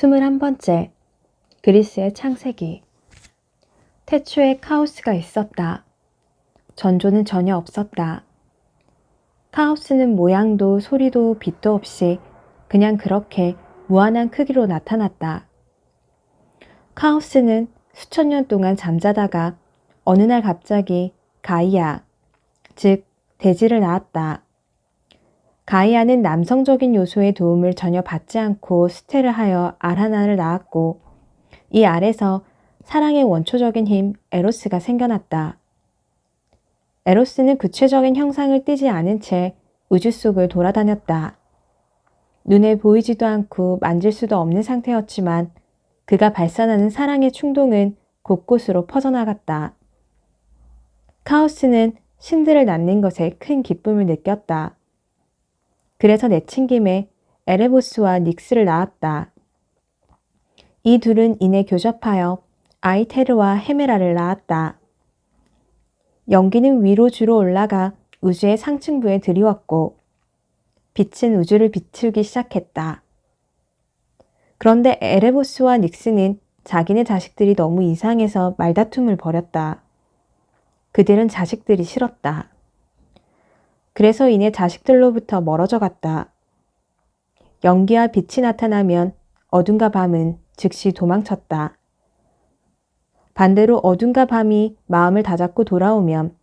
21번째. 그리스의 창세기. 태초에 카오스가 있었다. 전조는 전혀 없었다. 카오스는 모양도 소리도 빛도 없이 그냥 그렇게 무한한 크기로 나타났다. 카오스는 수천 년 동안 잠자다가 어느 날 갑자기 가이아, 즉 대지를 낳았다. 가이아는 남성적인 요소의 도움을 전혀 받지 않고 수태를 하여 알 하나를 낳았고, 이 알에서 사랑의 원초적인 힘 에로스가 생겨났다. 에로스는 구체적인 형상을 띠지 않은 채 우주 속을 돌아다녔다. 눈에 보이지도 않고 만질 수도 없는 상태였지만 그가 발산하는 사랑의 충동은 곳곳으로 퍼져나갔다. 카오스는 신들을 낳는 것에 큰 기쁨을 느꼈다. 그래서 내친김에 에레보스와 닉스를 낳았다. 이 둘은 이내 교접하여 아이테르와 헤메라를 낳았다. 연기는 위로 주로 올라가 우주의 상층부에 드리웠고, 빛은 우주를 비추기 시작했다. 그런데 에레보스와 닉스는 자기네 자식들이 너무 이상해서 말다툼을 벌였다. 그들은 자식들이 싫었다. 그래서 이내 자식들로부터 멀어져 갔다. 연기와 빛이 나타나면 어둠과 밤은 즉시 도망쳤다. 반대로 어둠과 밤이 마음을 다잡고 돌아오면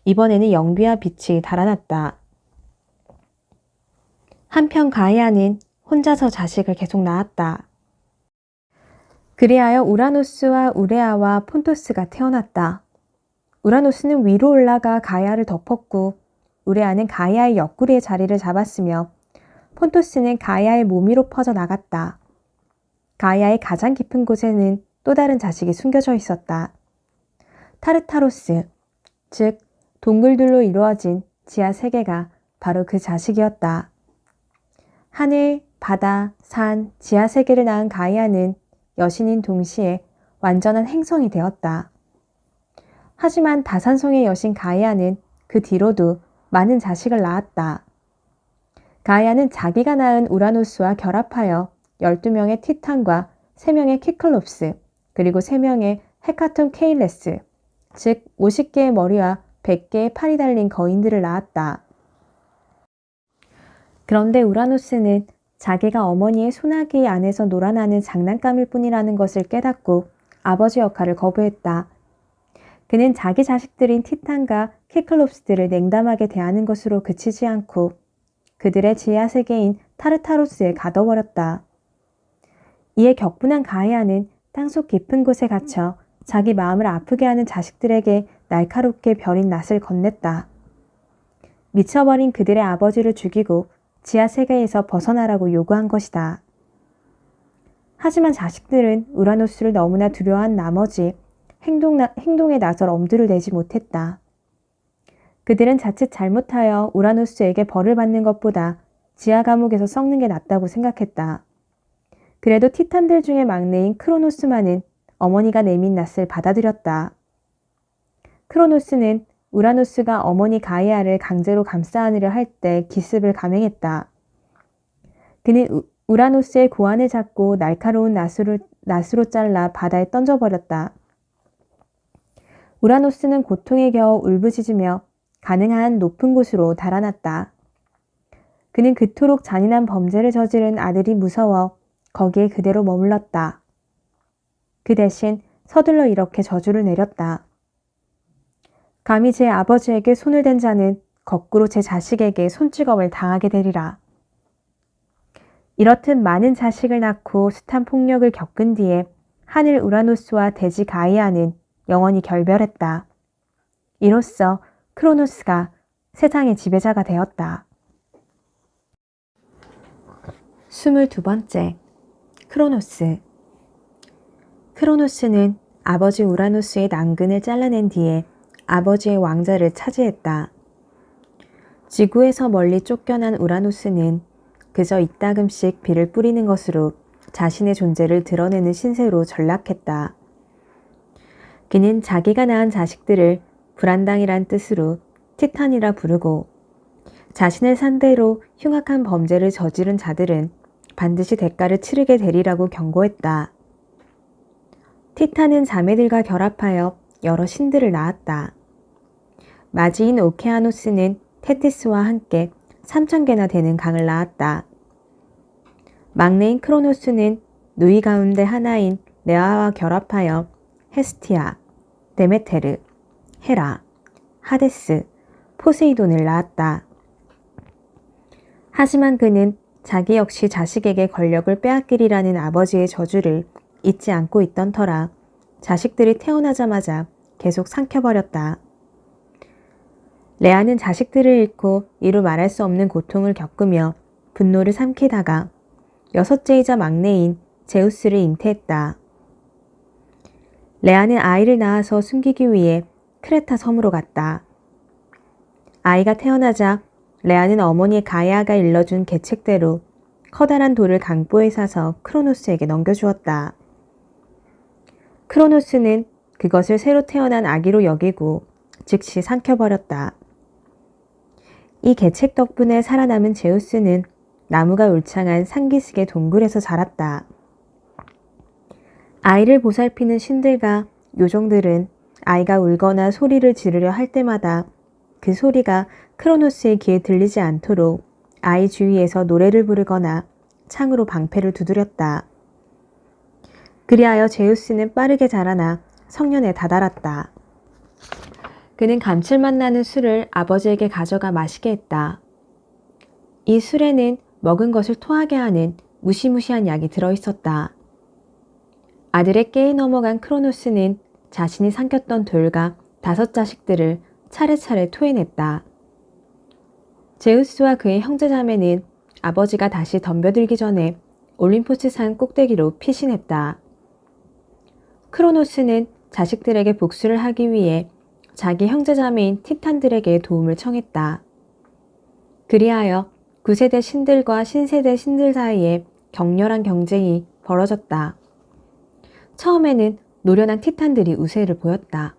이번에는 연기와 빛이 달아났다. 한편 가이아는 혼자서 자식을 계속 낳았다. 그리하여 우라노스와 우레아와 폰토스가 태어났다. 우라노스는 위로 올라가 가이아를 덮었고, 우레아는 가이아의 옆구리의 자리를 잡았으며 폰토스는 가이아의 몸 위로 퍼져 나갔다. 가이아의 가장 깊은 곳에는 또 다른 자식이 숨겨져 있었다. 타르타로스, 즉 동굴들로 이루어진 지하 세계가 바로 그 자식이었다. 하늘, 바다, 산, 지하 세계를 낳은 가이아는 여신인 동시에 완전한 행성이 되었다. 하지만 다산성의 여신 가이아는 그 뒤로도 많은 자식을 낳았다. 가이아는 자기가 낳은 우라노스와 결합하여 12명의 티탄과 3명의 키클롭스, 그리고 3명의 헤카톤 케일레스, 즉 50개의 머리와 100개의 팔이 달린 거인들을 낳았다. 그런데 우라노스는 자기가 어머니의 소나기 안에서 놀아나는 장난감일 뿐이라는 것을 깨닫고 아버지 역할을 거부했다. 그는 자기 자식들인 티탄과 키클롭스들을 냉담하게 대하는 것으로 그치지 않고 그들의 지하 세계인 타르타로스에 가둬버렸다. 이에 격분한 가이아는 땅속 깊은 곳에 갇혀 자기 마음을 아프게 하는 자식들에게 날카롭게 벼린 낫을 건넸다. 미쳐버린 그들의 아버지를 죽이고 지하 세계에서 벗어나라고 요구한 것이다. 하지만 자식들은 우라노스를 너무나 두려워한 나머지 행동에 나설 엄두를 내지 못했다. 그들은 자칫 잘못하여 우라노스에게 벌을 받는 것보다 지하 감옥에서 썩는 게 낫다고 생각했다. 그래도 티탄들 중에 막내인 크로노스만은 어머니가 내민 낫을 받아들였다. 크로노스는 우라노스가 어머니 가이아를 강제로 감싸 안으려 할 때 기습을 감행했다. 그는 우라노스의 고환을 잡고 날카로운 낫으로 잘라 바다에 던져버렸다. 우라노스는 고통에 겨워 울부짖으며 가능한 높은 곳으로 달아났다. 그는 그토록 잔인한 범죄를 저지른 아들이 무서워 거기에 그대로 머물렀다. 그 대신 서둘러 이렇게 저주를 내렸다. 감히 제 아버지에게 손을 댄 자는 거꾸로 제 자식에게 손찌검을 당하게 되리라. 이렇듯 많은 자식을 낳고 숱한 폭력을 겪은 뒤에 하늘 우라노스와 대지 가이아는 영원히 결별했다. 이로써 크로노스가 세상의 지배자가 되었다. 22번째. 크로노스. 크로노스는 아버지 우라노스의 난근을 잘라낸 뒤에 아버지의 왕자를 차지했다. 지구에서 멀리 쫓겨난 우라노스는 그저 이따금씩 비를 뿌리는 것으로 자신의 존재를 드러내는 신세로 전락했다. 그는 자기가 낳은 자식들을 불안당이란 뜻으로 티탄이라 부르고 자신을 상대로 흉악한 범죄를 저지른 자들은 반드시 대가를 치르게 되리라고 경고했다. 티탄은 자매들과 결합하여 여러 신들을 낳았다. 마지인 오케아노스는 테티스와 함께 3,000개나 되는 강을 낳았다. 막내인 크로노스는 누이 가운데 하나인 레아와 결합하여 헤스티아, 데메테르, 헤라, 하데스, 포세이돈을 낳았다. 하지만 그는 자기 역시 자식에게 권력을 빼앗기리라는 아버지의 저주를 잊지 않고 있던 터라 자식들이 태어나자마자 계속 삼켜버렸다. 레아는 자식들을 잃고 이루 말할 수 없는 고통을 겪으며 분노를 삼키다가 여섯째이자 막내인 제우스를 잉태했다. 레아는 아이를 낳아서 숨기기 위해 크레타 섬으로 갔다. 아이가 태어나자 레아는 어머니 가이아가 일러준 계책대로 커다란 돌을 강보에 사서 크로노스에게 넘겨주었다. 크로노스는 그것을 새로 태어난 아기로 여기고 즉시 삼켜버렸다. 이 계책 덕분에 살아남은 제우스는 나무가 울창한 상기슭의 동굴에서 자랐다. 아이를 보살피는 신들과 요정들은 아이가 울거나 소리를 지르려 할 때마다 그 소리가 크로노스의 귀에 들리지 않도록 아이 주위에서 노래를 부르거나 창으로 방패를 두드렸다. 그리하여 제우스는 빠르게 자라나 성년에 다다랐다. 그는 감칠맛 나는 술을 아버지에게 가져가 마시게 했다. 이 술에는 먹은 것을 토하게 하는 무시무시한 약이 들어있었다. 아들의 깨에 넘어간 크로노스는 자신이 삼켰던 돌과 5 자식들을 차례차례 토해냈다. 제우스와 그의 형제자매는 아버지가 다시 덤벼들기 전에 올림포스 산 꼭대기로 피신했다. 크로노스는 자식들에게 복수를 하기 위해 자기 형제자매인 티탄들에게 도움을 청했다. 그리하여 9세대 신들과 신세대 신들 사이에 격렬한 경쟁이 벌어졌다. 처음에는 노련한 티탄들이 우세를 보였다.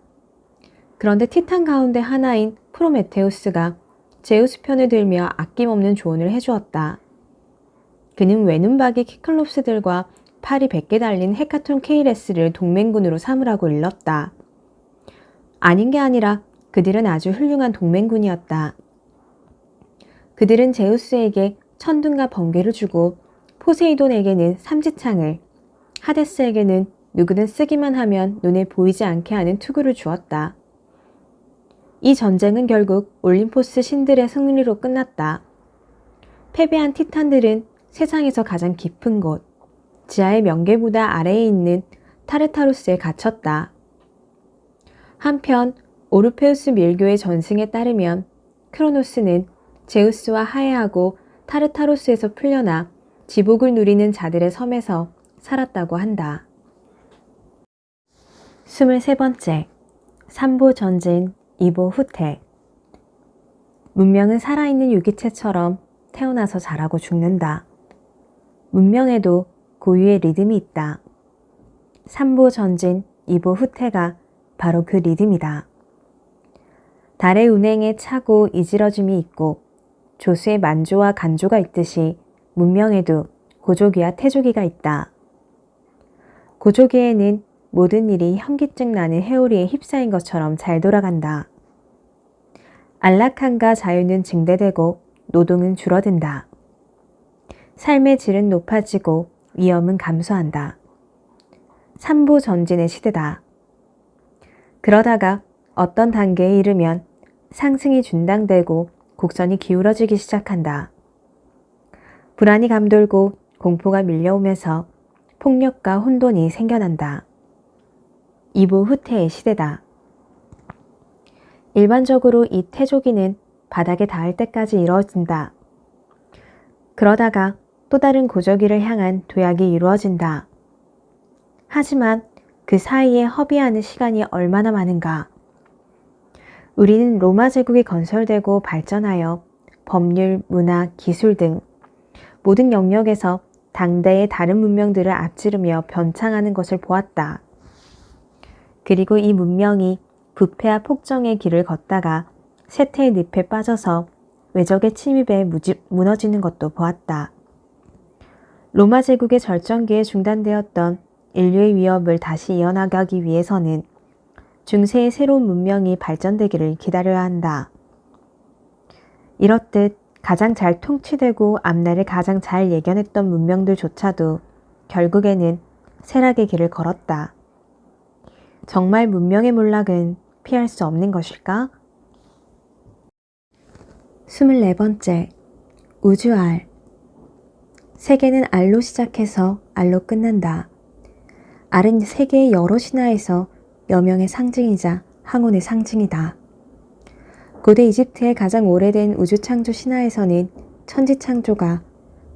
그런데 티탄 가운데 하나인 프로메테우스가 제우스 편을 들며 아낌없는 조언을 해주었다. 그는 외눈박이 키클롭스들과 팔이 100개 달린 헤카톤 케이레스를 동맹군으로 삼으라고 일렀다. 아닌 게 아니라 그들은 아주 훌륭한 동맹군이었다. 그들은 제우스에게 천둥과 번개를 주고 포세이돈에게는 삼지창을, 하데스에게는 누구든 쓰기만 하면 눈에 보이지 않게 하는 투구를 주었다. 이 전쟁은 결국 올림포스 신들의 승리로 끝났다. 패배한 티탄들은 세상에서 가장 깊은 곳, 지하의 명계보다 아래에 있는 타르타루스에 갇혔다. 한편 오르페우스 밀교의 전승에 따르면 크로노스는 제우스와 화해하고 타르타루스에서 풀려나 지복을 누리는 자들의 섬에서 살았다고 한다. 23번째, 삼보 전진, 이보 후퇴. 문명은 살아있는 유기체처럼 태어나서 자라고 죽는다. 문명에도 고유의 리듬이 있다. 삼보 전진, 이보 후퇴가 바로 그 리듬이다. 달의 운행에 차고 이지러짐이 있고 조수의 만조와 간조가 있듯이 문명에도 고조기와 태조기가 있다. 고조기에는 모든 일이 현기증 나는 회오리에 휩싸인 것처럼 잘 돌아간다. 안락함과 자유는 증대되고 노동은 줄어든다. 삶의 질은 높아지고 위험은 감소한다. 삼보 전진의 시대다. 그러다가 어떤 단계에 이르면 상승이 중단되고 곡선이 기울어지기 시작한다. 불안이 감돌고 공포가 밀려오면서 폭력과 혼돈이 생겨난다. 이보 후퇴의 시대다. 일반적으로 이 태조기는 바닥에 닿을 때까지 이루어진다. 그러다가 또 다른 고조기를 향한 도약이 이루어진다. 하지만 그 사이에 허비하는 시간이 얼마나 많은가. 우리는 로마 제국이 건설되고 발전하여 법률, 문화, 기술 등 모든 영역에서 당대의 다른 문명들을 앞지르며 변창하는 것을 보았다. 그리고 이 문명이 부패와 폭정의 길을 걷다가 쇠퇴의 늪에 빠져서 외적의 침입에 무너지는 것도 보았다. 로마 제국의 절정기에 중단되었던 인류의 위협을 다시 이어나가기 위해서는 중세의 새로운 문명이 발전되기를 기다려야 한다. 이렇듯 가장 잘 통치되고 앞날을 가장 잘 예견했던 문명들조차도 결국에는 쇠락의 길을 걸었다. 정말 문명의 몰락은 피할 수 없는 것일까? 24번째, 우주알. 세계는 알로 시작해서 알로 끝난다. 알은 세계의 여러 신화에서 여명의 상징이자 항온의 상징이다. 고대 이집트의 가장 오래된 우주창조 신화에서는 천지창조가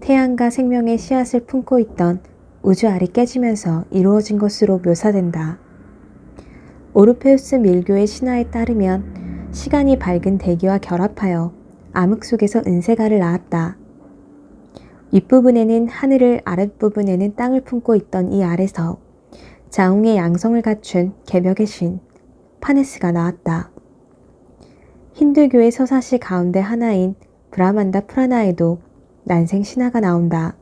태양과 생명의 씨앗을 품고 있던 우주알이 깨지면서 이루어진 것으로 묘사된다. 오르페우스 밀교의 신화에 따르면 시간이 밝은 대기와 결합하여 암흑 속에서 은세가를 낳았다. 윗부분에는 하늘을, 아랫부분에는 땅을 품고 있던 이 알에서 자웅의 양성을 갖춘 개벽의 신 파네스가 나왔다. 힌두교의 서사시 가운데 하나인 브라만다 프라나에도 난생 신화가 나온다.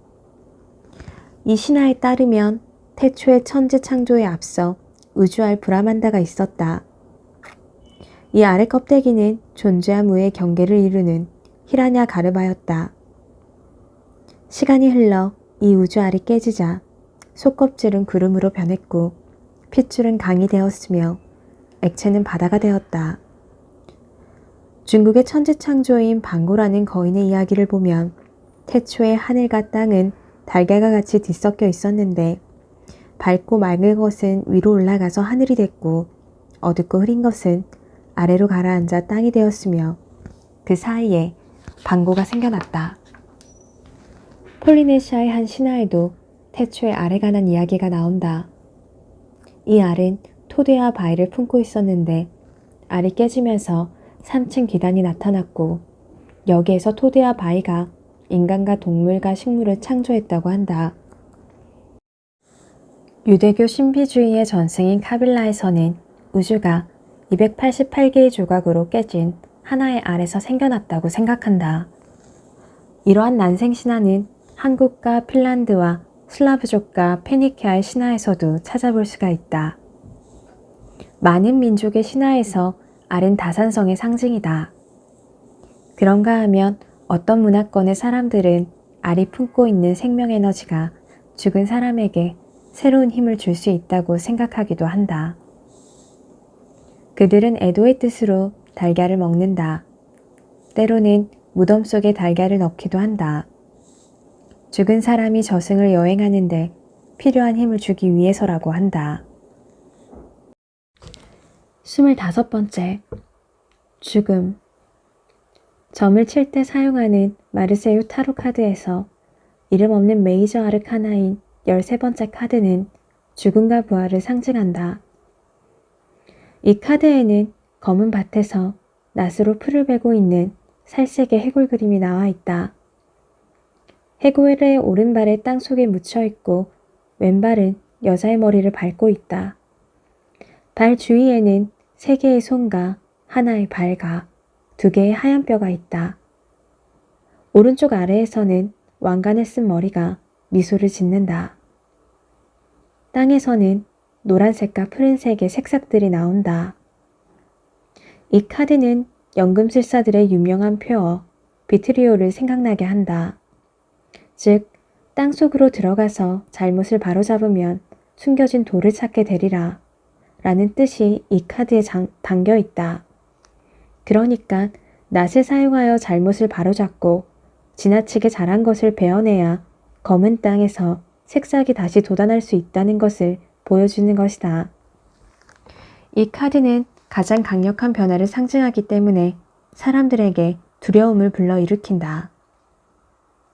이 신화에 따르면 태초의 천지 창조에 앞서 우주알 브라만다가 있었다. 이 알의 껍데기는 존재와 무의 경계를 이루는 히라냐 가르바였다. 시간이 흘러 이 우주알이 깨지자 속껍질은 구름으로 변했고 핏줄은 강이 되었으며 액체는 바다가 되었다. 중국의 천지창조인 방고라는 거인의 이야기를 보면 태초에 하늘과 땅은 달걀과 같이 뒤섞여 있었는데 밝고 맑은 것은 위로 올라가서 하늘이 됐고 어둡고 흐린 것은 아래로 가라앉아 땅이 되었으며 그 사이에 방고가 생겨났다. 폴리네시아의 한 신화에도 태초에 알에 관한 이야기가 나온다. 이 알은 토대와 바위를 품고 있었는데 알이 깨지면서 3층 기단이 나타났고 여기에서 토대와 바위가 인간과 동물과 식물을 창조했다고 한다. 유대교 신비주의의 전승인 카빌라에서는 우주가 288개의 조각으로 깨진 하나의 알에서 생겨났다고 생각한다. 이러한 난생신화는 한국과 핀란드와 슬라브족과 페니키아의 신화에서도 찾아볼 수가 있다. 많은 민족의 신화에서 알은 다산성의 상징이다. 그런가 하면 어떤 문화권의 사람들은 알이 품고 있는 생명에너지가 죽은 사람에게 새로운 힘을 줄 수 있다고 생각하기도 한다. 그들은 애도의 뜻으로 달걀을 먹는다. 때로는 무덤 속에 달걀을 넣기도 한다. 죽은 사람이 저승을 여행하는데 필요한 힘을 주기 위해서라고 한다. 25번째, 죽음. 점을 칠 때 사용하는 마르세유 타로 카드에서 이름 없는 메이저 아르카나인 13번째 카드는 죽음과 부활을 상징한다. 이 카드에는 검은 밭에서 낫으로 풀을 베고 있는 살색의 해골 그림이 나와 있다. 해골의 오른발에 땅속에 묻혀 있고 왼발은 여자의 머리를 밟고 있다. 발 주위에는 3개의 손과 하나의 발과 2개의 하얀 뼈가 있다. 오른쪽 아래에서는 왕관을 쓴 머리가 미소를 짓는다. 땅에서는 노란색과 푸른색의 색상들이 나온다. 이 카드는 연금술사들의 유명한 표어 비트리오를 생각나게 한다. 즉, 땅속으로 들어가서 잘못을 바로잡으면 숨겨진 돌을 찾게 되리라 라는 뜻이 이 카드에 담겨 있다. 그러니까 낫을 사용하여 잘못을 바로잡고 지나치게 잘한 것을 베어내야 검은 땅에서 색싹이 다시 돋아날 수 있다는 것을 보여주는 것이다. 이 카드는 가장 강력한 변화를 상징하기 때문에 사람들에게 두려움을 불러일으킨다.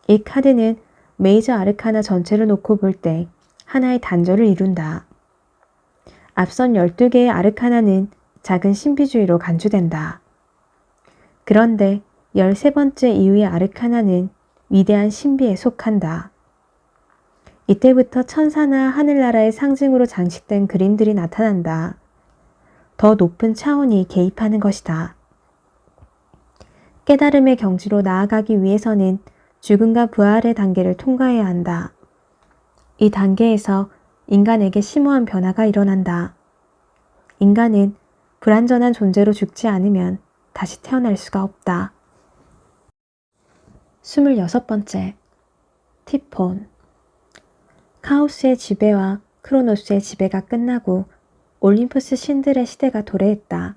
이 카드는 메이저 아르카나 전체를 놓고 볼 때 하나의 단절을 이룬다. 앞선 12개의 아르카나는 작은 신비주의로 간주된다. 그런데 13번째 이후의 아르카나는 위대한 신비에 속한다. 이때부터 천사나 하늘나라의 상징으로 장식된 그림들이 나타난다. 더 높은 차원이 개입하는 것이다. 깨달음의 경지로 나아가기 위해서는 죽음과 부활의 단계를 통과해야 한다. 이 단계에서 인간에게 심오한 변화가 일어난다. 인간은 불완전한 존재로 죽지 않으면 다시 태어날 수가 없다. 26번째, 티폰. 카오스의 지배와 크로노스의 지배가 끝나고 올림푸스 신들의 시대가 도래했다.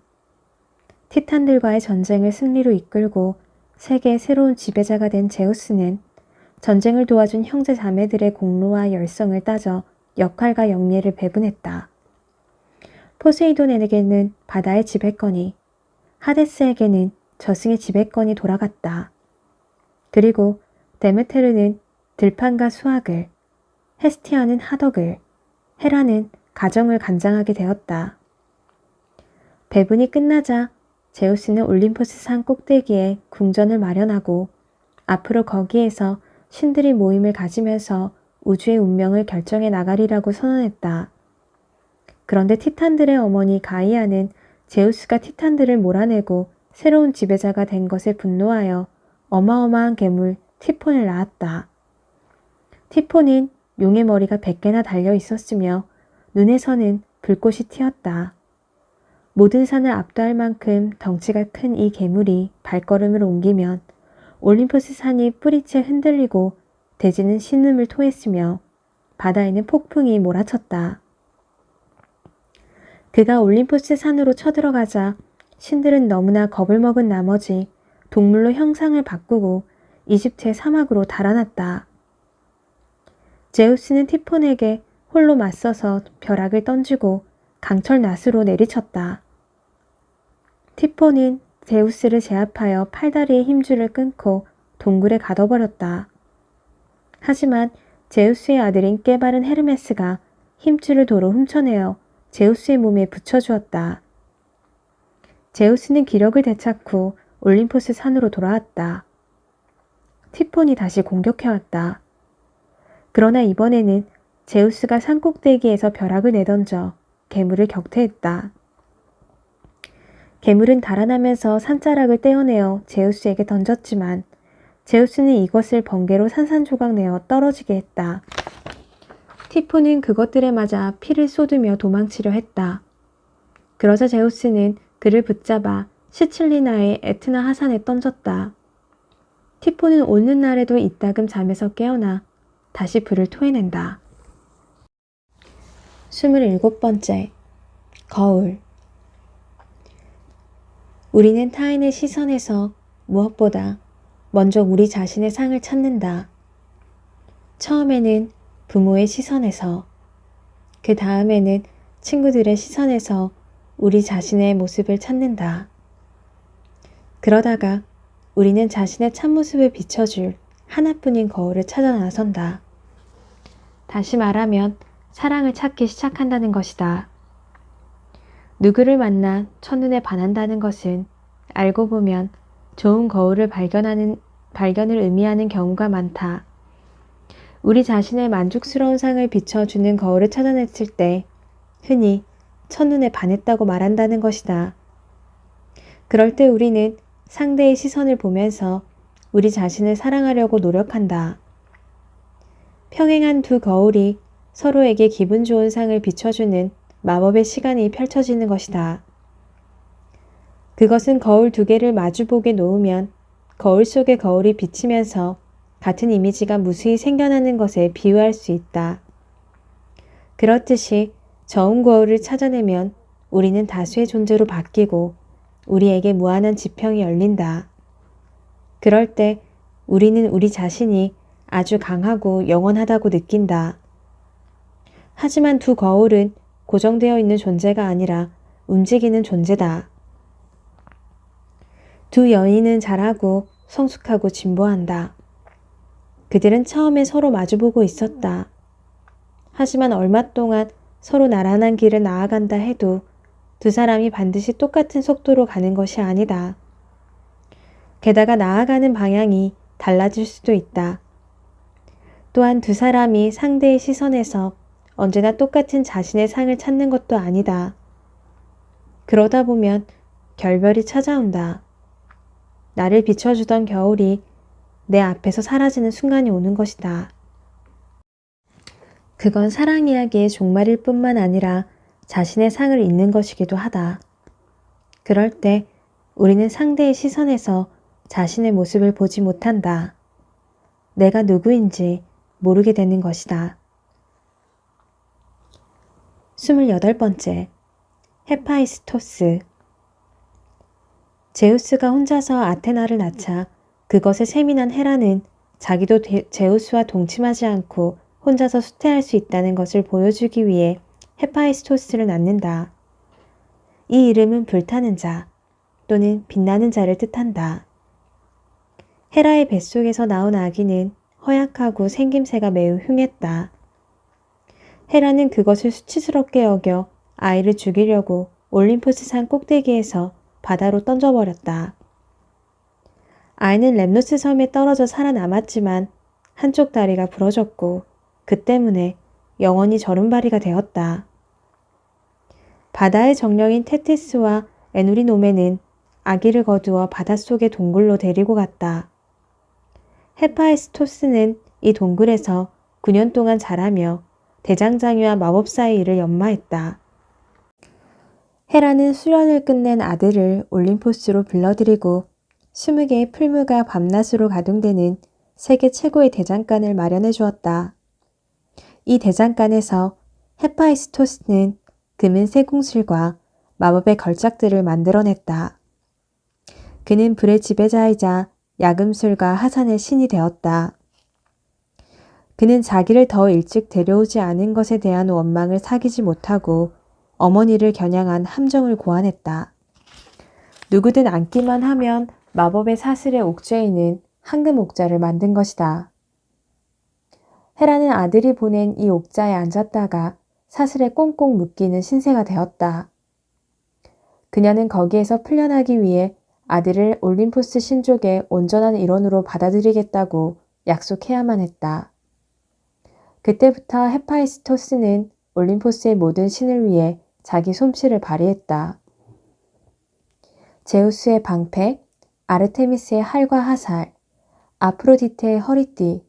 티탄들과의 전쟁을 승리로 이끌고 세계의 새로운 지배자가 된 제우스는 전쟁을 도와준 형제 자매들의 공로와 열성을 따져 역할과 영예를 배분했다. 포세이돈에게는 바다의 지배권이, 하데스에게는 저승의 지배권이 돌아갔다. 그리고 데메테르는 들판과 수학을, 헤스티아는 하덕을, 헤라는 가정을 관장하게 되었다. 배분이 끝나자 제우스는 올림포스 산 꼭대기에 궁전을 마련하고 앞으로 거기에서 신들이 모임을 가지면서 우주의 운명을 결정해 나가리라고 선언했다. 그런데 티탄들의 어머니 가이아는 제우스가 티탄들을 몰아내고 새로운 지배자가 된 것에 분노하여 어마어마한 괴물 티폰을 낳았다. 티폰은 용의 머리가 100개나 달려 있었으며 눈에서는 불꽃이 튀었다. 모든 산을 압도할 만큼 덩치가 큰 이 괴물이 발걸음을 옮기면 올림푸스 산이 뿌리채 흔들리고 대지는 신음을 토했으며 바다에는 폭풍이 몰아쳤다. 그가 올림푸스 산으로 쳐들어가자 신들은 너무나 겁을 먹은 나머지 동물로 형상을 바꾸고 이집트의 사막으로 달아났다. 제우스는 티폰에게 홀로 맞서서 벼락을 던지고 강철 낫으로 내리쳤다. 티폰은 제우스를 제압하여 팔다리의 힘줄을 끊고 동굴에 가둬버렸다. 하지만 제우스의 아들인 깨바른 헤르메스가 힘줄을 도로 훔쳐내어 제우스의 몸에 붙여주었다. 제우스는 기력을 되찾고 올림포스 산으로 돌아왔다. 티폰이 다시 공격해왔다. 그러나 이번에는 제우스가 산 꼭대기에서 벼락을 내던져 괴물을 격퇴했다. 괴물은 달아나면서 산자락을 떼어내어 제우스에게 던졌지만 제우스는 이것을 번개로 산산조각 내어 떨어지게 했다. 티폰은 그것들에 맞아 피를 쏟으며 도망치려 했다. 그러자 제우스는 그를 붙잡아 시칠리나의 에트나 하산에 던졌다. 티폰은 오는 날에도 이따금 잠에서 깨어나 다시 불을 토해낸다. 27번째, 거울. 우리는 타인의 시선에서 무엇보다 먼저 우리 자신의 상을 찾는다. 처음에는 부모의 시선에서, 그 다음에는 친구들의 시선에서 우리 자신의 모습을 찾는다. 그러다가 우리는 자신의 참모습을 비춰줄 하나뿐인 거울을 찾아 나선다. 다시 말하면 사랑을 찾기 시작한다는 것이다. 누구를 만나 첫눈에 반한다는 것은 알고 보면 좋은 거울을 발견을 의미하는 경우가 많다. 우리 자신의 만족스러운 상을 비춰주는 거울을 찾아냈을 때 흔히 첫눈에 반했다고 말한다는 것이다. 그럴 때 우리는 상대의 시선을 보면서 우리 자신을 사랑하려고 노력한다. 평행한 두 거울이 서로에게 기분 좋은 상을 비춰주는 마법의 시간이 펼쳐지는 것이다. 그것은 거울 두 개를 마주보게 놓으면 거울 속의 거울이 비치면서 같은 이미지가 무수히 생겨나는 것에 비유할 수 있다. 그렇듯이 저온 거울을 찾아내면 우리는 다수의 존재로 바뀌고 우리에게 무한한 지평이 열린다. 그럴 때 우리는 우리 자신이 아주 강하고 영원하다고 느낀다. 하지만 두 거울은 고정되어 있는 존재가 아니라 움직이는 존재다. 두 여인은 자라고 성숙하고 진보한다. 그들은 처음에 서로 마주보고 있었다. 하지만 얼마 동안 서로 나란한 길을 나아간다 해도 두 사람이 반드시 똑같은 속도로 가는 것이 아니다. 게다가 나아가는 방향이 달라질 수도 있다. 또한 두 사람이 상대의 시선에서 언제나 똑같은 자신의 상을 찾는 것도 아니다. 그러다 보면 결별이 찾아온다. 나를 비춰주던 겨울이 내 앞에서 사라지는 순간이 오는 것이다. 그건 사랑 이야기의 종말일 뿐만 아니라 자신의 상을 잇는 것이기도 하다. 그럴 때 우리는 상대의 시선에서 자신의 모습을 보지 못한다. 내가 누구인지 모르게 되는 것이다. 28번째, 헤파이스토스. 제우스가 혼자서 아테나를 낳자 그것에 세민한 헤라는 자기도 제우스와 동침하지 않고 혼자서 수태할 수 있다는 것을 보여주기 위해 헤파이스토스를 낳는다. 이 이름은 불타는 자 또는 빛나는 자를 뜻한다. 헤라의 뱃속에서 나온 아기는 허약하고 생김새가 매우 흉했다. 헤라는 그것을 수치스럽게 여겨 아이를 죽이려고 올림포스 산 꼭대기에서 바다로 던져버렸다. 아이는 렘노스 섬에 떨어져 살아남았지만 한쪽 다리가 부러졌고 그 때문에 영원히 절름발이가 되었다. 바다의 정령인 테티스와 에누리노메는 아기를 거두어 바닷속의 동굴로 데리고 갔다. 헤파이스토스는 이 동굴에서 9년 동안 자라며 대장장이와 마법사의 일을 연마했다. 헤라는 수련을 끝낸 아들을 올림포스로 불러들이고 20개의 풀무가 밤낮으로 가동되는 세계 최고의 대장간을 마련해 주었다. 이 대장간에서 헤파이스토스는 금은 세궁술과 마법의 걸작들을 만들어냈다. 그는 불의 지배자이자 야금술과 하산의 신이 되었다. 그는 자기를 더 일찍 데려오지 않은 것에 대한 원망을 사귀지 못하고 어머니를 겨냥한 함정을 고안했다. 누구든 앉기만 하면 마법의 사슬의 옥죄이는 황금 옥자를 만든 것이다. 헤라는 아들이 보낸 이 옥자에 앉았다가 사슬에 꽁꽁 묶이는 신세가 되었다. 그녀는 거기에서 풀려나기 위해 아들을 올림포스 신족의 온전한 일원으로 받아들이겠다고 약속해야만 했다. 그때부터 헤파이스토스는 올림포스의 모든 신을 위해 자기 솜씨를 발휘했다. 제우스의 방패, 아르테미스의 활과 화살, 아프로디테의 허리띠,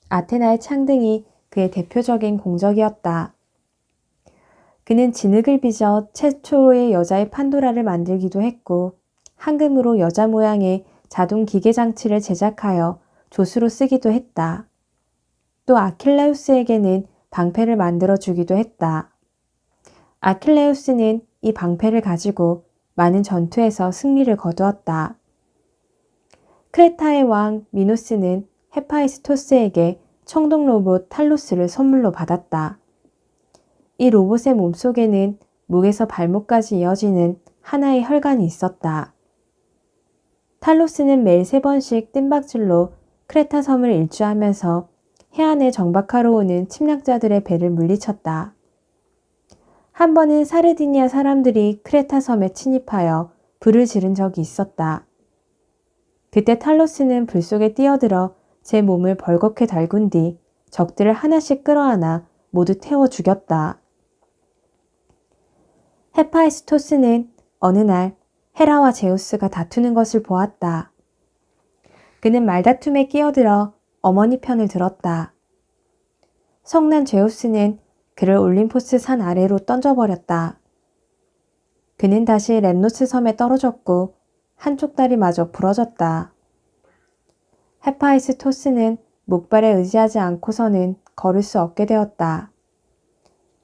아테나의 창 등이 그의 대표적인 공적이었다. 그는 진흙을 빚어 최초의 여자의 판도라를 만들기도 했고 황금으로 여자 모양의 자동 기계 장치를 제작하여 조수로 쓰기도 했다. 또 아킬레우스에게는 방패를 만들어 주기도 했다. 아킬레우스는 이 방패를 가지고 많은 전투에서 승리를 거두었다. 크레타의 왕 미노스는 헤파이스토스에게 청동 로봇 탈로스를 선물로 받았다. 이 로봇의 몸속에는 목에서 발목까지 이어지는 하나의 혈관이 있었다. 탈로스는 매일 3번씩 뜀박질로 크레타 섬을 일주하면서 해안에 정박하러 오는 침략자들의 배를 물리쳤다. 한 번은 사르디니아 사람들이 크레타 섬에 침입하여 불을 지른 적이 있었다. 그때 탈로스는 불 속에 뛰어들어 제 몸을 벌겋게 달군 뒤 적들을 하나씩 끌어안아 모두 태워 죽였다. 헤파이스토스는 어느 날 헤라와 제우스가 다투는 것을 보았다. 그는 말다툼에 끼어들어 어머니 편을 들었다. 성난 제우스는 그를 올림포스 산 아래로 던져버렸다. 그는 다시 렘노스 섬에 떨어졌고 한쪽 다리마저 부러졌다. 헤파이스토스는 목발에 의지하지 않고서는 걸을 수 없게 되었다.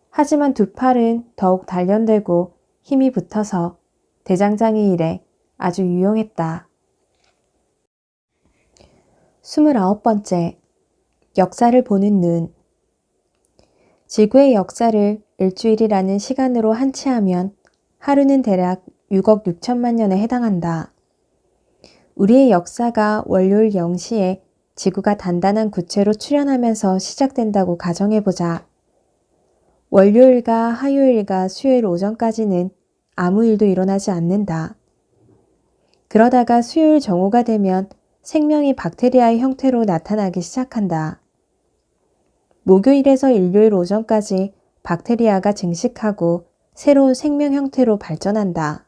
하지만 두 팔은 더욱 단련되고 힘이 붙어서 대장장이 일에 아주 유용했다. 29번째, 역사를 보는 눈. 지구의 역사를 일주일이라는 시간으로 한치하면 하루는 대략 6억 6천만 년에 해당한다. 우리의 역사가 월요일 0시에 지구가 단단한 구체로 출현하면서 시작된다고 가정해보자. 월요일과 화요일과 수요일 오전까지는 아무 일도 일어나지 않는다. 그러다가 수요일 정오가 되면 생명이 박테리아의 형태로 나타나기 시작한다. 목요일에서 일요일 오전까지 박테리아가 증식하고 새로운 생명 형태로 발전한다.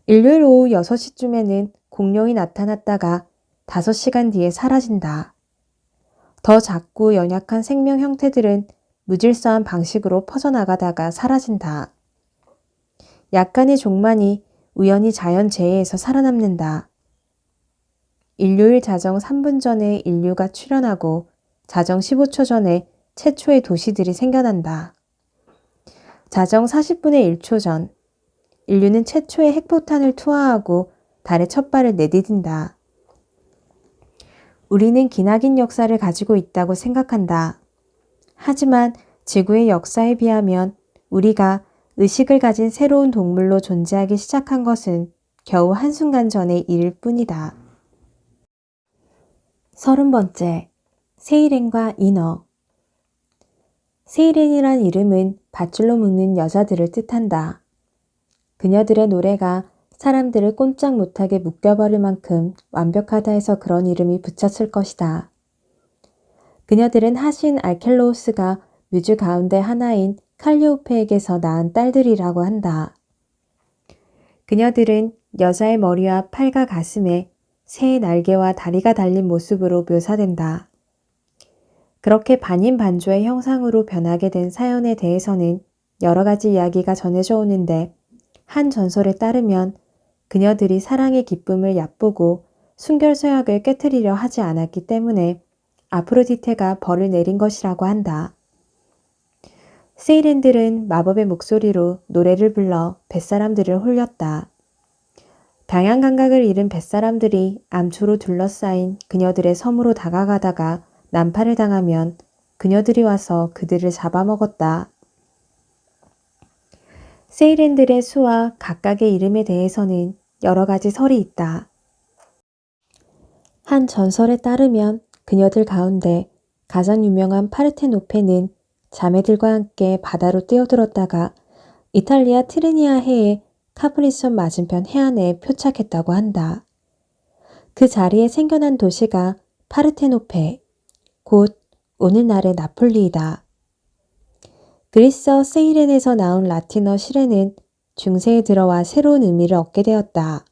일요일 오후 6시쯤에는 공룡이 나타났다가 5시간 뒤에 사라진다. 더 작고 연약한 생명 형태들은 무질서한 방식으로 퍼져나가다가 사라진다. 약간의 종만이 우연히 자연재해에서 살아남는다. 인류일 자정 3분 전에 인류가 출현하고 자정 15초 전에 최초의 도시들이 생겨난다. 자정 40분의 1초 전, 인류는 최초의 핵폭탄을 투하하고 달에 첫 발을 내디딘다. 우리는 기나긴 역사를 가지고 있다고 생각한다. 하지만 지구의 역사에 비하면 우리가 의식을 가진 새로운 동물로 존재하기 시작한 것은 겨우 한순간 전의 일일 뿐이다. 30번째, 세이렌과 이너. 세이렌이란 이름은 밧줄로 묶는 여자들을 뜻한다. 그녀들의 노래가 사람들을 꼼짝 못하게 묶여버릴 만큼 완벽하다 해서 그런 이름이 붙였을 것이다. 그녀들은 하신 알켈로우스가 뮤즈 가운데 하나인 칼리오페에게서 낳은 딸들이라고 한다. 그녀들은 여자의 머리와 팔과 가슴에 새의 날개와 다리가 달린 모습으로 묘사된다. 그렇게 반인반조의 형상으로 변하게 된 사연에 대해서는 여러 가지 이야기가 전해져 오는데 한 전설에 따르면 그녀들이 사랑의 기쁨을 얕보고 순결서약을 깨트리려 하지 않았기 때문에 아프로디테가 벌을 내린 것이라고 한다. 세이렌들은 마법의 목소리로 노래를 불러 뱃사람들을 홀렸다. 방향 감각을 잃은 뱃사람들이 암초로 둘러싸인 그녀들의 섬으로 다가가다가 난파를 당하면 그녀들이 와서 그들을 잡아먹었다. 세이렌들의 수와 각각의 이름에 대해서는 여러 가지 설이 있다. 한 전설에 따르면 그녀들 가운데 가장 유명한 파르테노페는 자매들과 함께 바다로 뛰어들었다가 이탈리아 트레니아 해의 카프리선 맞은편 해안에 표착했다고 한다. 그 자리에 생겨난 도시가 파르테노페, 곧 오늘날의 나폴리이다. 그리스어 세이렌에서 나온 라틴어 시레는 중세에 들어와 새로운 의미를 얻게 되었다.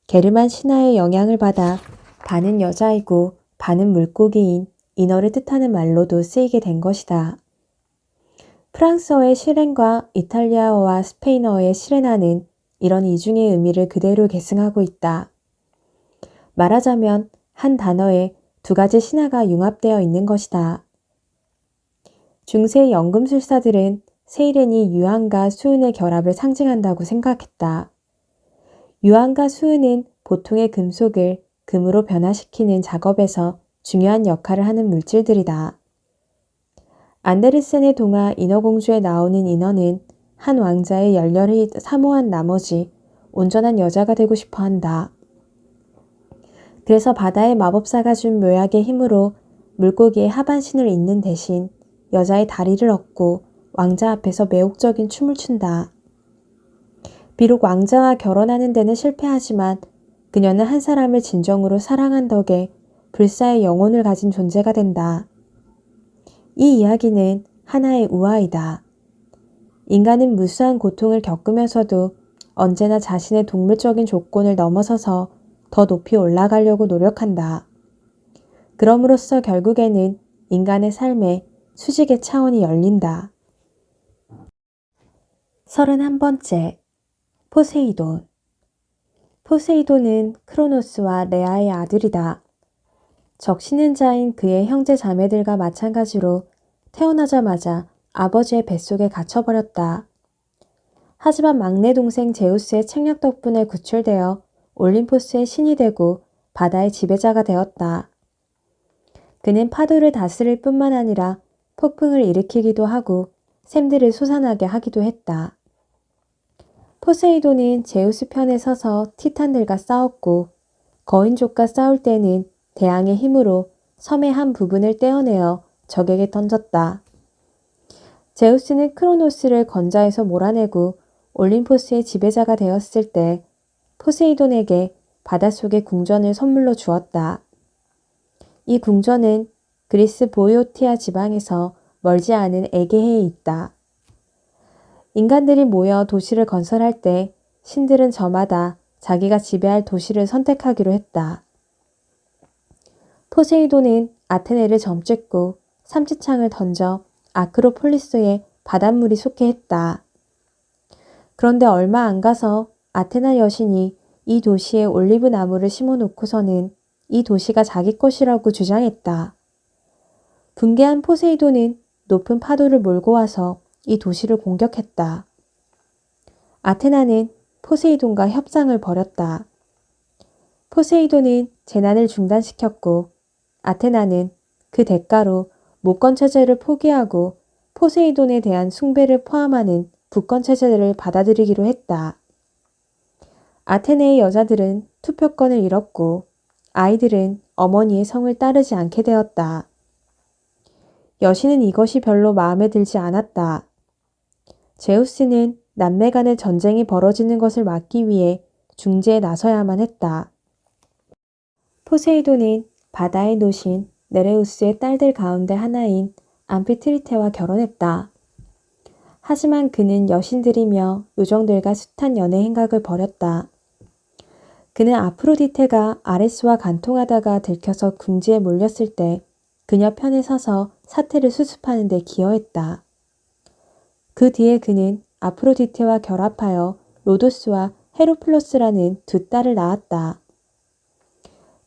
게르만 신화의 영향을 받아 반은 여자이고 반은 물고기인 이너를 뜻하는 말로도 쓰이게 된 것이다. 프랑스어의 시렌과 이탈리아어와 스페인어의 시레나는 이런 이중의 의미를 그대로 계승하고 있다. 말하자면 한 단어에 두 가지 신화가 융합되어 있는 것이다. 중세 연금술사들은 세이렌이 유황과 수은의 결합을 상징한다고 생각했다. 유황과 수은은 보통의 금속을 금으로 변화시키는 작업에서 중요한 역할을 하는 물질들이다. 안데르센의 동화 인어공주에 나오는 인어는 한 왕자의 열렬히 사모한 나머지 온전한 여자가 되고 싶어 한다. 그래서 바다의 마법사가 준 묘약의 힘으로 물고기의 하반신을 잇는 대신 여자의 다리를 얻고 왕자 앞에서 매혹적인 춤을 춘다. 비록 왕자와 결혼하는 데는 실패하지만 그녀는 한 사람을 진정으로 사랑한 덕에 불사의 영혼을 가진 존재가 된다. 이 이야기는 하나의 우화이다. 인간은 무수한 고통을 겪으면서도 언제나 자신의 동물적인 조건을 넘어서서 더 높이 올라가려고 노력한다. 그럼으로써 결국에는 인간의 삶에 수직의 차원이 열린다. 31번째, 포세이돈. 포세이돈은 크로노스와 레아의 아들이다. 적시는 자인 그의 형제 자매들과 마찬가지로 태어나자마자 아버지의 뱃속에 갇혀버렸다. 하지만 막내 동생 제우스의 책략 덕분에 구출되어 올림포스의 신이 되고 바다의 지배자가 되었다. 그는 파도를 다스릴 뿐만 아니라 폭풍을 일으키기도 하고 샘들을 솟아나게 하기도 했다. 포세이돈은 제우스 편에 서서 티탄들과 싸웠고 거인족과 싸울 때는 대항의 힘으로 섬의 한 부분을 떼어내어 적에게 던졌다. 제우스는 크로노스를 건자에서 몰아내고 올림포스의 지배자가 되었을 때 포세이돈에게 바닷속의 궁전을 선물로 주었다. 이 궁전은 그리스 보이오티아 지방에서 멀지 않은 에게해에 있다. 인간들이 모여 도시를 건설할 때 신들은 저마다 자기가 지배할 도시를 선택하기로 했다. 포세이돈은 아테네를 점찍고 삼지창을 던져 아크로폴리스에 바닷물이 솟게 했다. 그런데 얼마 안 가서 아테나 여신이 이 도시에 올리브 나무를 심어놓고서는 이 도시가 자기 것이라고 주장했다. 분개한 포세이돈은 높은 파도를 몰고 와서 이 도시를 공격했다. 아테나는 포세이돈과 협상을 벌였다. 포세이돈은 재난을 중단시켰고 아테나는 그 대가로 모권 체제를 포기하고 포세이돈에 대한 숭배를 포함하는 부권 체제를 받아들이기로 했다. 아테네의 여자들은 투표권을 잃었고 아이들은 어머니의 성을 따르지 않게 되었다. 여신은 이것이 별로 마음에 들지 않았다. 제우스는 남매 간의 전쟁이 벌어지는 것을 막기 위해 중재에 나서야만 했다. 포세이돈은 바다의 노신 네레우스의 딸들 가운데 하나인 암피트리테와 결혼했다. 하지만 그는 여신들이며 요정들과 숱한 연애 행각을 벌였다. 그는 아프로디테가 아레스와 간통하다가 들켜서 궁지에 몰렸을 때 그녀 편에 서서 사태를 수습하는 데 기여했다. 그 뒤에 그는 아프로디테와 결합하여 로도스와 헤로플로스라는 두 딸을 낳았다.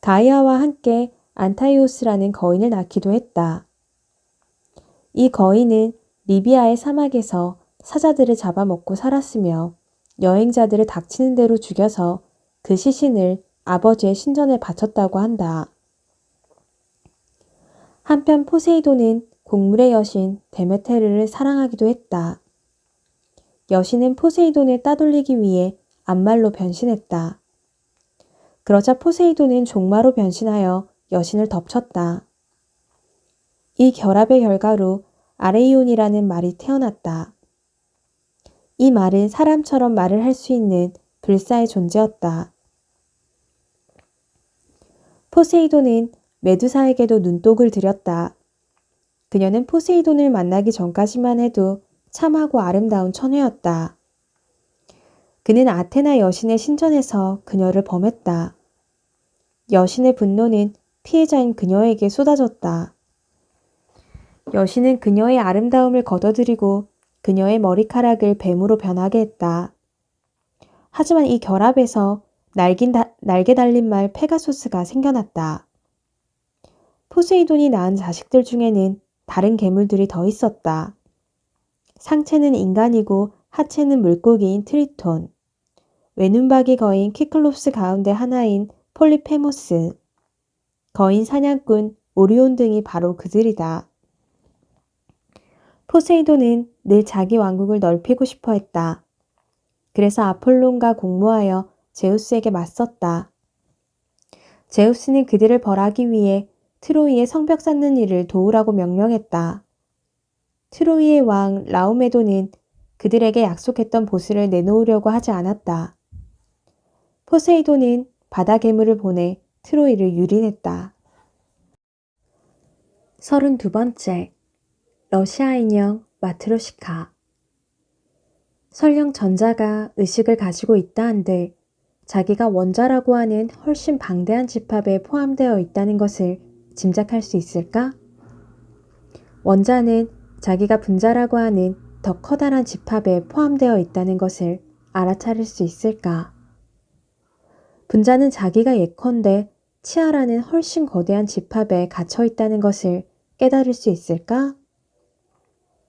가이아와 함께 안타이오스라는 거인을 낳기도 했다. 이 거인은 리비아의 사막에서 사자들을 잡아먹고 살았으며 여행자들을 닥치는 대로 죽여서 그 시신을 아버지의 신전에 바쳤다고 한다. 한편 포세이돈은 곡물의 여신 데메테르를 사랑하기도 했다. 여신은 포세이돈을 따돌리기 위해 암말로 변신했다. 그러자 포세이돈은 종마로 변신하여 여신을 덮쳤다. 이 결합의 결과로 아레이온이라는 말이 태어났다. 이 말은 사람처럼 말을 할 수 있는 불사의 존재였다. 포세이돈은 메두사에게도 눈독을 들였다. 그녀는 포세이돈을 만나기 전까지만 해도 참하고 아름다운 처녀였다. 그는 아테나 여신의 신전에서 그녀를 범했다. 여신의 분노는 피해자인 그녀에게 쏟아졌다. 여신은 그녀의 아름다움을 거둬들이고 그녀의 머리카락을 뱀으로 변하게 했다. 하지만 이 결합에서 날개 달린 말 페가소스가 생겨났다. 포세이돈이 낳은 자식들 중에는 다른 괴물들이 더 있었다. 상체는 인간이고 하체는 물고기인 트리톤, 외눈박이 거인 키클롭스 가운데 하나인 폴리페모스, 거인 사냥꾼 오리온 등이 바로 그들이다. 포세이돈은 늘 자기 왕국을 넓히고 싶어 했다. 그래서 아폴론과 공모하여 제우스에게 맞섰다. 제우스는 그들을 벌하기 위해 트로이에 성벽 쌓는 일을 도우라고 명령했다. 트로이의 왕 라오메도는 그들에게 약속했던 보수를 내놓으려고 하지 않았다. 포세이돈은 바다 괴물을 보내 트로이를 유린했다. 32번째, 러시아 인형 마트로시카. 설령 전자가 의식을 가지고 있다 한들 자기가 원자라고 하는 훨씬 방대한 집합에 포함되어 있다는 것을 짐작할 수 있을까? 원자는 자기가 분자라고 하는 더 커다란 집합에 포함되어 있다는 것을 알아차릴 수 있을까? 분자는 자기가 예컨대 치아라는 훨씬 거대한 집합에 갇혀 있다는 것을 깨달을 수 있을까?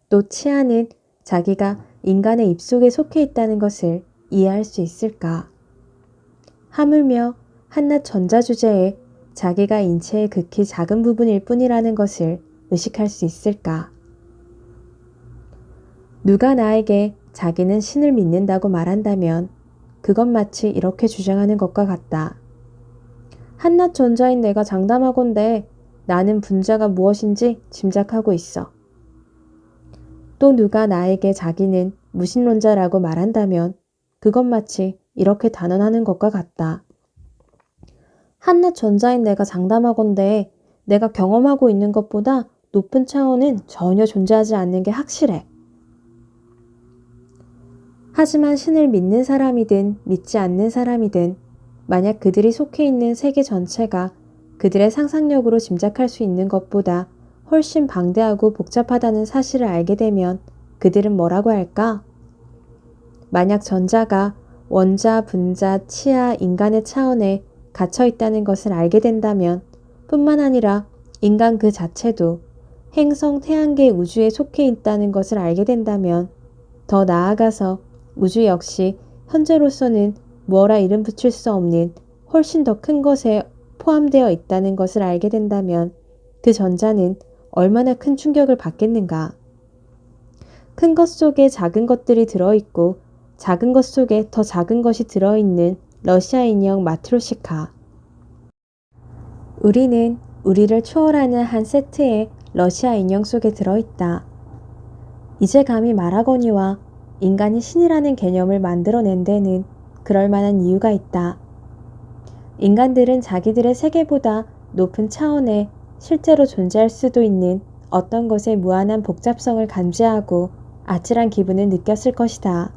또 치아는 자기가 인간의 입속에 속해 있다는 것을 이해할 수 있을까? 하물며 한낱 전자 주제에 자기가 인체의 극히 작은 부분일 뿐이라는 것을 의식할 수 있을까? 누가 나에게 자기는 신을 믿는다고 말한다면 그건 마치 이렇게 주장하는 것과 같다. 한낱 전자인 내가 장담하건대 나는 분자가 무엇인지 짐작하고 있어. 또 누가 나에게 자기는 무신론자라고 말한다면 그건 마치 이렇게 단언하는 것과 같다. 한낱 전자인 내가 장담하건대 내가 경험하고 있는 것보다 높은 차원은 전혀 존재하지 않는 게 확실해. 하지만 신을 믿는 사람이든 믿지 않는 사람이든 만약 그들이 속해 있는 세계 전체가 그들의 상상력으로 짐작할 수 있는 것보다 훨씬 방대하고 복잡하다는 사실을 알게 되면 그들은 뭐라고 할까? 만약 전자가 원자, 분자, 치아, 인간의 차원에 갇혀 있다는 것을 알게 된다면 뿐만 아니라 인간 그 자체도 행성, 태양계 우주에 속해 있다는 것을 알게 된다면 더 나아가서 우주 역시 현재로서는 뭐라 이름 붙일 수 없는 훨씬 더 큰 것에 포함되어 있다는 것을 알게 된다면 그 전자는 얼마나 큰 충격을 받겠는가. 큰 것 속에 작은 것들이 들어있고 작은 것 속에 더 작은 것이 들어있는 러시아 인형 마트로시카. 우리는 우리를 초월하는 한 세트의 러시아 인형 속에 들어있다. 이제 감히 말하거니와 인간이 신이라는 개념을 만들어낸 데는 그럴 만한 이유가 있다. 인간들은 자기들의 세계보다 높은 차원에 실제로 존재할 수도 있는 어떤 것의 무한한 복잡성을 감지하고 아찔한 기분을 느꼈을 것이다.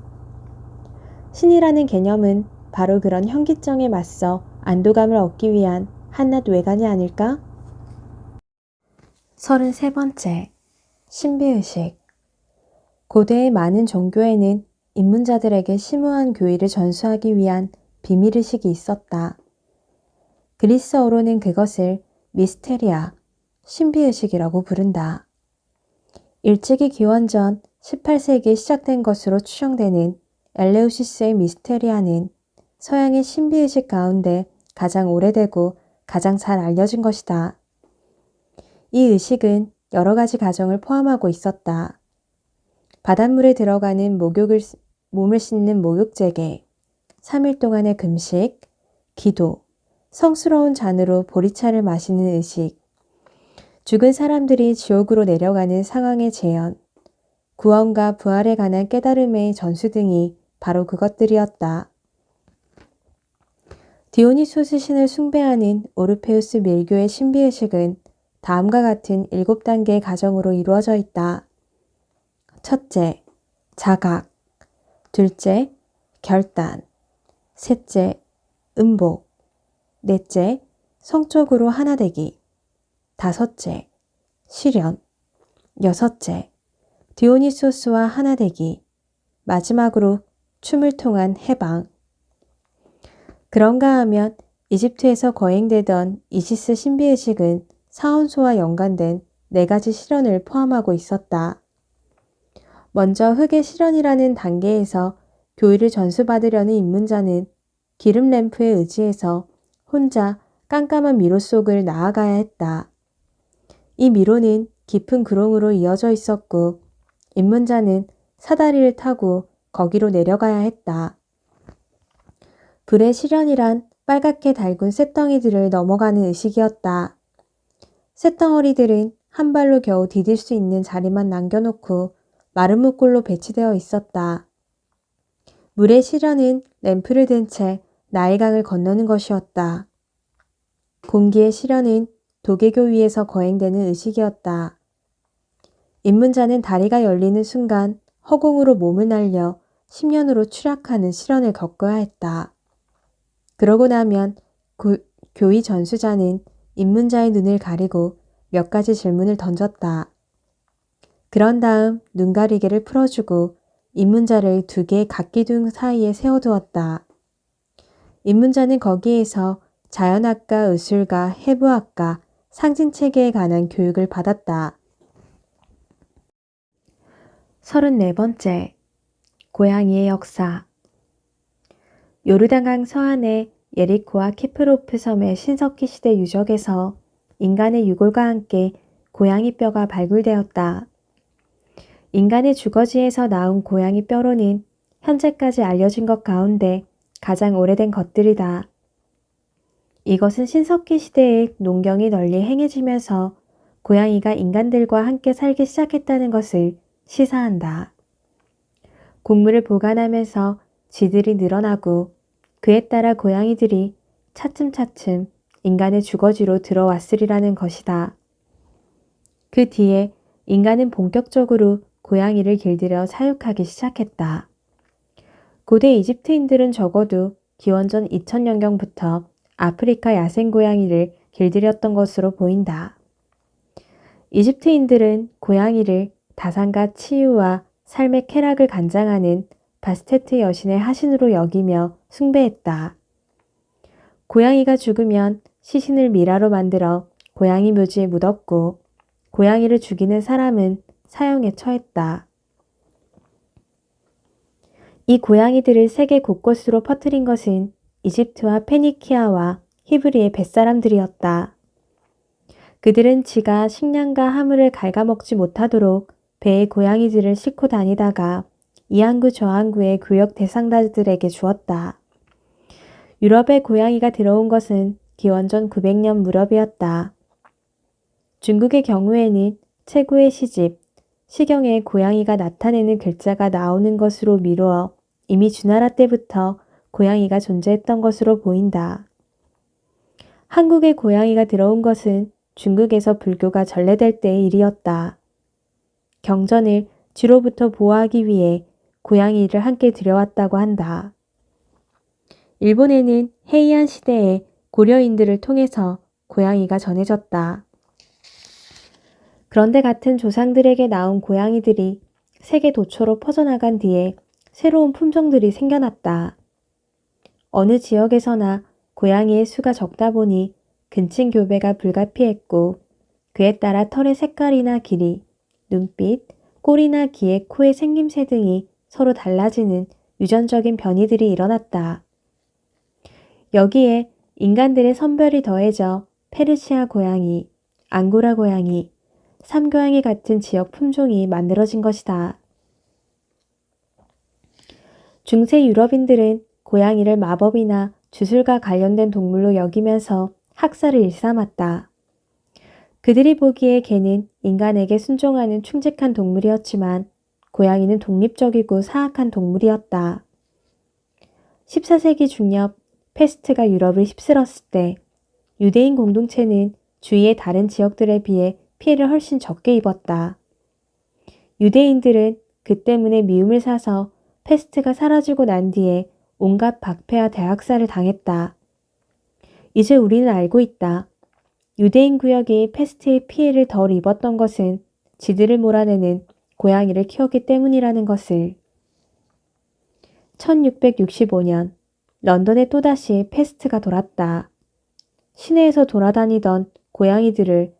신이라는 개념은 바로 그런 현기증에 맞서 안도감을 얻기 위한 한낱 외관이 아닐까? 33번째, 신비의식. 고대의 많은 종교에는 입문자들에게 심오한 교의를 전수하기 위한 비밀의식이 있었다. 그리스어로는 그것을 미스테리아, 신비의식이라고 부른다. 일찍이 기원전 18세기에 시작된 것으로 추정되는 엘레우시스의 미스테리아는 서양의 신비의식 가운데 가장 오래되고 가장 잘 알려진 것이다. 이 의식은 여러 가지 가정을 포함하고 있었다. 바닷물에 들어가는 몸을 씻는 목욕제계, 3일 동안의 금식, 기도, 성스러운 잔으로 보리차를 마시는 의식, 죽은 사람들이 지옥으로 내려가는 상황의 재현, 구원과 부활에 관한 깨달음의 전수 등이 바로 그것들이었다. 디오니소스 신을 숭배하는 오르페우스 밀교의 신비의식은 다음과 같은 7단계의 가정으로 이루어져 있다. 첫째, 자각. 둘째, 결단. 셋째, 음복. 넷째, 성적으로 하나되기. 다섯째, 실현. 여섯째, 디오니소스와 하나되기. 마지막으로 춤을 통한 해방. 그런가 하면 이집트에서 거행되던 이시스 신비의식은 사원소와 연관된 4가지 실현을 포함하고 있었다. 먼저 흙의 실현이라는 단계에서 교의를 전수받으려는 입문자는 기름 램프에 의지해서 혼자 깜깜한 미로 속을 나아가야 했다. 이 미로는 깊은 구렁으로 이어져 있었고 입문자는 사다리를 타고 거기로 내려가야 했다. 불의 실현이란 빨갛게 달군 쇳덩이들을 넘어가는 의식이었다. 쇳덩어리들은 한 발로 겨우 디딜 수 있는 자리만 남겨놓고 마른 목골로 배치되어 있었다. 물의 실현은 램프를 든 채 나일강을 건너는 것이었다. 공기의 실현은 도개교 위에서 거행되는 의식이었다. 입문자는 다리가 열리는 순간 허공으로 몸을 날려 10년으로 추락하는 실현을 겪어야 했다. 그러고 나면 교의 전수자는 입문자의 눈을 가리고 몇 가지 질문을 던졌다. 그런 다음 눈가리개를 풀어주고 입문자를 2개의 각기둥 사이에 세워두었다. 입문자는 거기에서 자연학과, 의술가, 해부학과, 상징체계에 관한 교육을 받았다. 34번째, 고양이의 역사. 요르단강 서안의 예리코와 키프로프 섬의 신석기 시대 유적에서 인간의 유골과 함께 고양이 뼈가 발굴되었다. 인간의 주거지에서 나온 고양이 뼈로는 현재까지 알려진 것 가운데 가장 오래된 것들이다. 이것은 신석기 시대에 농경이 널리 행해지면서 고양이가 인간들과 함께 살기 시작했다는 것을 시사한다. 곡물을 보관하면서 쥐들이 늘어나고 그에 따라 고양이들이 차츰차츰 인간의 주거지로 들어왔으리라는 것이다. 그 뒤에 인간은 본격적으로 고양이를 길들여 사육하기 시작했다. 고대 이집트인들은 적어도 기원전 2000년경부터 아프리카 야생 고양이를 길들였던 것으로 보인다. 이집트인들은 고양이를 다산과 치유와 삶의 쾌락을 간장하는 바스테트 여신의 하신으로 여기며 숭배했다. 고양이가 죽으면 시신을 미라로 만들어 고양이 묘지에 묻었고 고양이를 죽이는 사람은 사형에 처했다. 이 고양이들을 세계 곳곳으로 퍼뜨린 것은 이집트와 페니키아와 히브리의 뱃사람들이었다. 그들은 지가 식량과 화물을 갉아먹지 못하도록 배에 고양이들을 싣고 다니다가 이 항구 저 항구의 교역 대상자들에게 주었다. 유럽에 고양이가 들어온 것은 기원전 900년 무렵이었다. 중국의 경우에는 최고의 시집, 시경에 고양이가 나타내는 글자가 나오는 것으로 미루어 이미 주나라 때부터 고양이가 존재했던 것으로 보인다. 한국에 고양이가 들어온 것은 중국에서 불교가 전래될 때의 일이었다. 경전을 쥐로부터 보호하기 위해 고양이를 함께 들여왔다고 한다. 일본에는 헤이안 시대에 고려인들을 통해서 고양이가 전해졌다. 그런데 같은 조상들에게 나온 고양이들이 세계 도처로 퍼져나간 뒤에 새로운 품종들이 생겨났다. 어느 지역에서나 고양이의 수가 적다 보니 근친 교배가 불가피했고 그에 따라 털의 색깔이나 길이, 눈빛, 꼬리나 귀의 코의 생김새 등이 서로 달라지는 유전적인 변이들이 일어났다. 여기에 인간들의 선별이 더해져 페르시아 고양이, 앙고라 고양이, 삼고양이 같은 지역 품종이 만들어진 것이다. 중세 유럽인들은 고양이를 마법이나 주술과 관련된 동물로 여기면서 학살을 일삼았다. 그들이 보기에 개는 인간에게 순종하는 충직한 동물이었지만 고양이는 독립적이고 사악한 동물이었다. 14세기 중엽 페스트가 유럽을 휩쓸었을 때 유대인 공동체는 주위의 다른 지역들에 비해 피해를 훨씬 적게 입었다. 유대인들은 그 때문에 미움을 사서 페스트가 사라지고 난 뒤에 온갖 박해와 대학살을 당했다. 이제 우리는 알고 있다. 유대인 구역이 페스트의 피해를 덜 입었던 것은 지들을 몰아내는 고양이를 키웠기 때문이라는 것을. 1665년 런던에 또다시 페스트가 돌았다. 시내에서 돌아다니던 고양이들을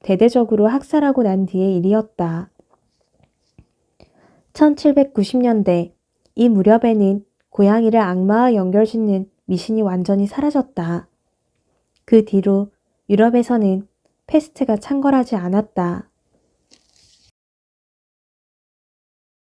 대대적으로 학살하고 난 뒤의 일이었다. 1790년대 이 무렵에는 고양이를 악마와 연결짓는 미신이 완전히 사라졌다. 그 뒤로 유럽에서는 페스트가 창궐하지 않았다.